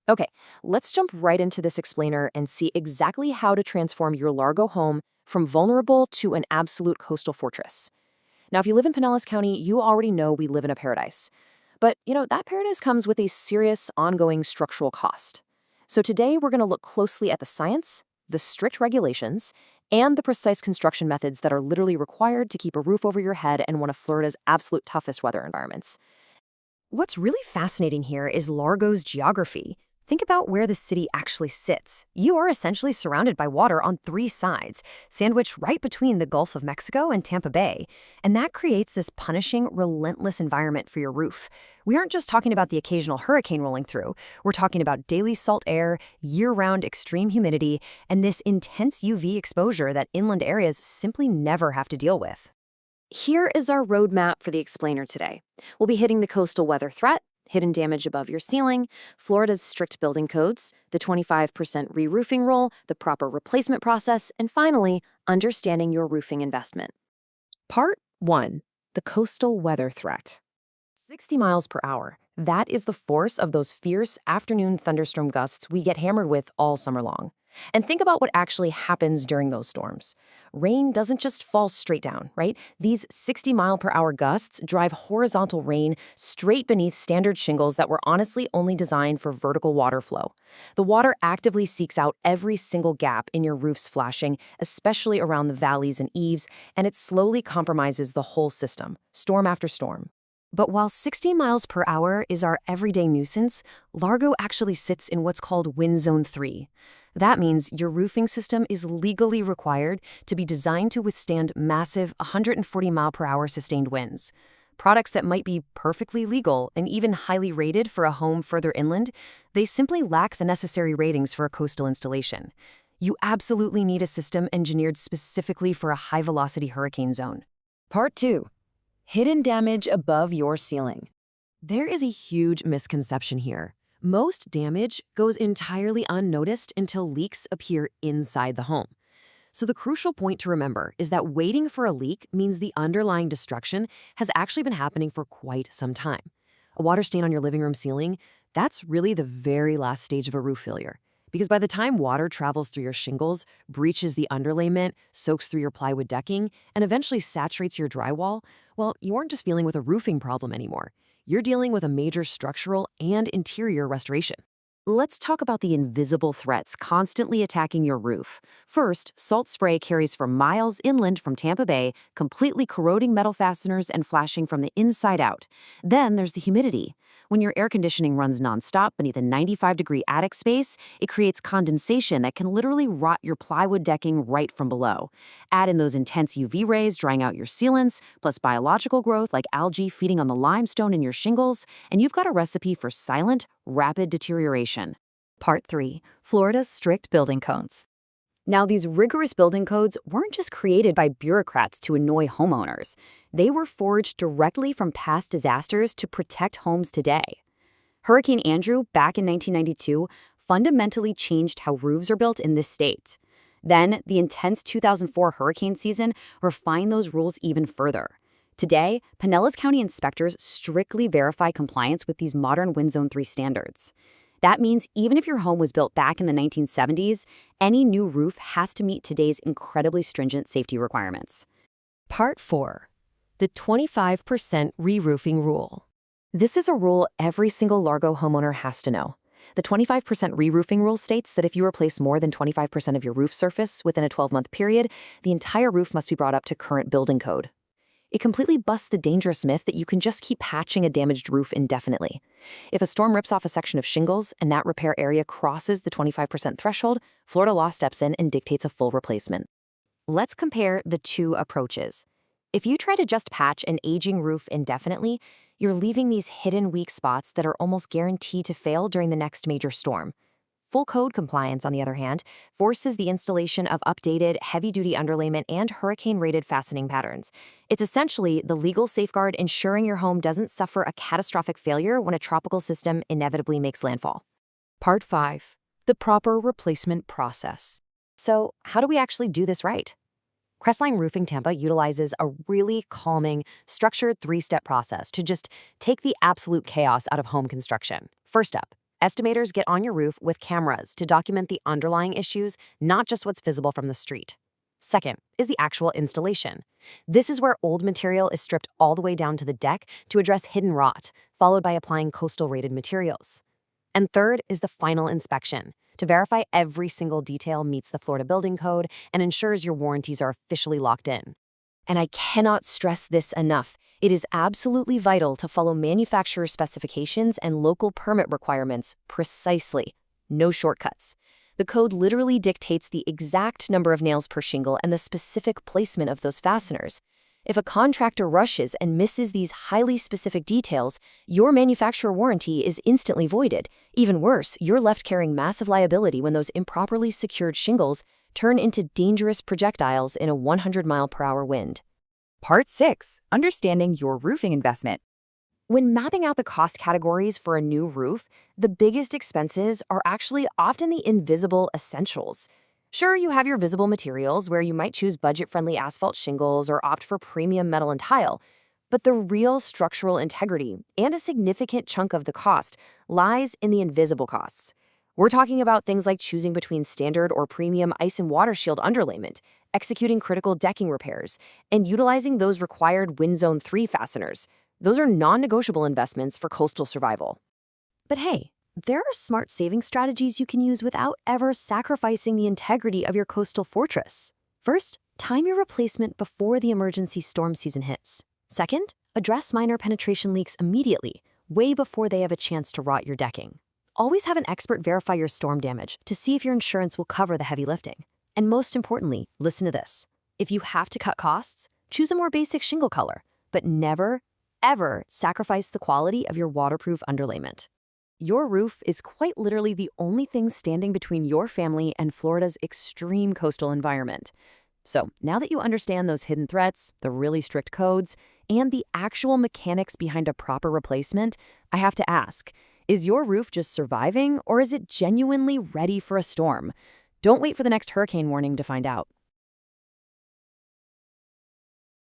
Okay, let's jump right into this explainer and see exactly how to transform your Largo home from vulnerable to an absolute coastal fortress. Now, if you live in Pinellas County, you already know we live in a paradise. But, that paradise comes with a serious ongoing structural cost. So today we're going to look closely at the science, the strict regulations, and the precise construction methods that are literally required to keep a roof over your head in one of Florida's absolute toughest weather environments. What's really fascinating here is Largo's geography. Think about where the city actually sits. You are essentially surrounded by water on three sides, sandwiched right between the Gulf of Mexico and Tampa Bay. And that creates this punishing, relentless environment for your roof. We aren't just talking about the occasional hurricane rolling through. We're talking about daily salt air, year-round extreme humidity, and this intense UV exposure that inland areas simply never have to deal with. Here is our roadmap for the explainer today. We'll be hitting the coastal weather threat, hidden damage above your ceiling, Florida's strict building codes, the 25% re-roofing rule, the proper replacement process, and finally, understanding your roofing investment. Part 1. The coastal weather threat. 60 miles per hour. That is the force of those fierce afternoon thunderstorm gusts we get hammered with all summer long. And think about what actually happens during those storms. Rain doesn't just fall straight down, right? These 60-mile-per-hour gusts drive horizontal rain straight beneath standard shingles that were honestly only designed for vertical water flow. The water actively seeks out every single gap in your roof's flashing, especially around the valleys and eaves, and it slowly compromises the whole system, storm after storm. But while 60 miles per hour is our everyday nuisance, Largo actually sits in what's called Wind Zone 3. That means your roofing system is legally required to be designed to withstand massive 140-mile-per-hour sustained winds. Products that might be perfectly legal and even highly rated for a home further inland, they simply lack the necessary ratings for a coastal installation. You absolutely need a system engineered specifically for a high-velocity hurricane zone. Part 2. Hidden damage above your ceiling. There is a huge misconception here. Most damage goes entirely unnoticed until leaks appear inside the home. So the crucial point to remember is that waiting for a leak means the underlying destruction has actually been happening for quite some time. A water stain on your living room ceiling, that's really the very last stage of a roof failure. Because by the time water travels through your shingles, breaches the underlayment, soaks through your plywood decking, and eventually saturates your drywall, well, you aren't just dealing with a roofing problem anymore. You're dealing with a major structural and interior restoration. Let's talk about the invisible threats constantly attacking your roof. First, salt spray carries for miles inland from Tampa Bay, completely corroding metal fasteners and flashing from the inside out. Then there's the humidity. When your air conditioning runs nonstop beneath a 95-degree attic space, it creates condensation that can literally rot your plywood decking right from below. Add in those intense UV rays drying out your sealants, plus biological growth like algae feeding on the limestone in your shingles, and you've got a recipe for silent, rapid deterioration. Part 3. Florida's strict building codes. Now, these rigorous building codes weren't just created by bureaucrats to annoy homeowners. They were forged directly from past disasters to protect homes today. Hurricane Andrew, back in 1992, fundamentally changed how roofs are built in this state. Then, the intense 2004 hurricane season refined those rules even further. Today, Pinellas County inspectors strictly verify compliance with these modern Wind Zone 3 standards. That means even if your home was built back in the 1970s, any new roof has to meet today's incredibly stringent safety requirements. Part 4. The 25% re-roofing rule. This is a rule every single Largo homeowner has to know. The 25% re-roofing rule states that if you replace more than 25% of your roof surface within a 12-month period, the entire roof must be brought up to current building code. It completely busts the dangerous myth that you can just keep patching a damaged roof indefinitely. If a storm rips off a section of shingles and that repair area crosses the 25% threshold, Florida law steps in and dictates a full replacement. Let's compare the two approaches. If you try to just patch an aging roof indefinitely, you're leaving these hidden weak spots that are almost guaranteed to fail during the next major storm. Full code compliance, on the other hand, forces the installation of updated, heavy-duty underlayment and hurricane-rated fastening patterns. It's essentially the legal safeguard ensuring your home doesn't suffer a catastrophic failure when a tropical system inevitably makes landfall. Part 5. The proper replacement process. So, how do we actually do this right? Crestline Roofing Tampa utilizes a really calming, structured 3-step process to just take the absolute chaos out of home construction. First up, Estimators get on your roof with cameras to document the underlying issues, not just what's visible from the street. Second is the actual installation. This is where old material is stripped all the way down to the deck to address hidden rot, followed by applying coastal-rated materials. And third is the final inspection, to verify every single detail meets the Florida Building Code and ensures your warranties are officially locked in. And I cannot stress this enough. It is absolutely vital to follow manufacturer specifications and local permit requirements precisely. No shortcuts. The code literally dictates the exact number of nails per shingle and the specific placement of those fasteners. If a contractor rushes and misses these highly specific details, your manufacturer warranty is instantly voided. Even worse, you're left carrying massive liability when those improperly secured shingles turn into dangerous projectiles in a 100-mile-per-hour wind. Part 6. Understanding your roofing investment. When mapping out the cost categories for a new roof, the biggest expenses are actually often the invisible essentials. Sure, you have your visible materials where you might choose budget-friendly asphalt shingles or opt for premium metal and tile, but the real structural integrity and a significant chunk of the cost lies in the invisible costs. We're talking about things like choosing between standard or premium ice and water shield underlayment, executing critical decking repairs, and utilizing those required Wind Zone 3 fasteners. Those are non-negotiable investments for coastal survival. But hey, there are smart saving strategies you can use without ever sacrificing the integrity of your coastal fortress. First, time your replacement before the emergency storm season hits. Second, address minor penetration leaks immediately, way before they have a chance to rot your decking. Always have an expert verify your storm damage to see if your insurance will cover the heavy lifting. And most importantly, listen to this. If you have to cut costs, choose a more basic shingle color, but never, ever sacrifice the quality of your waterproof underlayment. Your roof is quite literally the only thing standing between your family and Florida's extreme coastal environment. So now that you understand those hidden threats, the really strict codes, and the actual mechanics behind a proper replacement, I have to ask, is your roof just surviving or is it genuinely ready for a storm? Don't wait for the next hurricane warning to find out.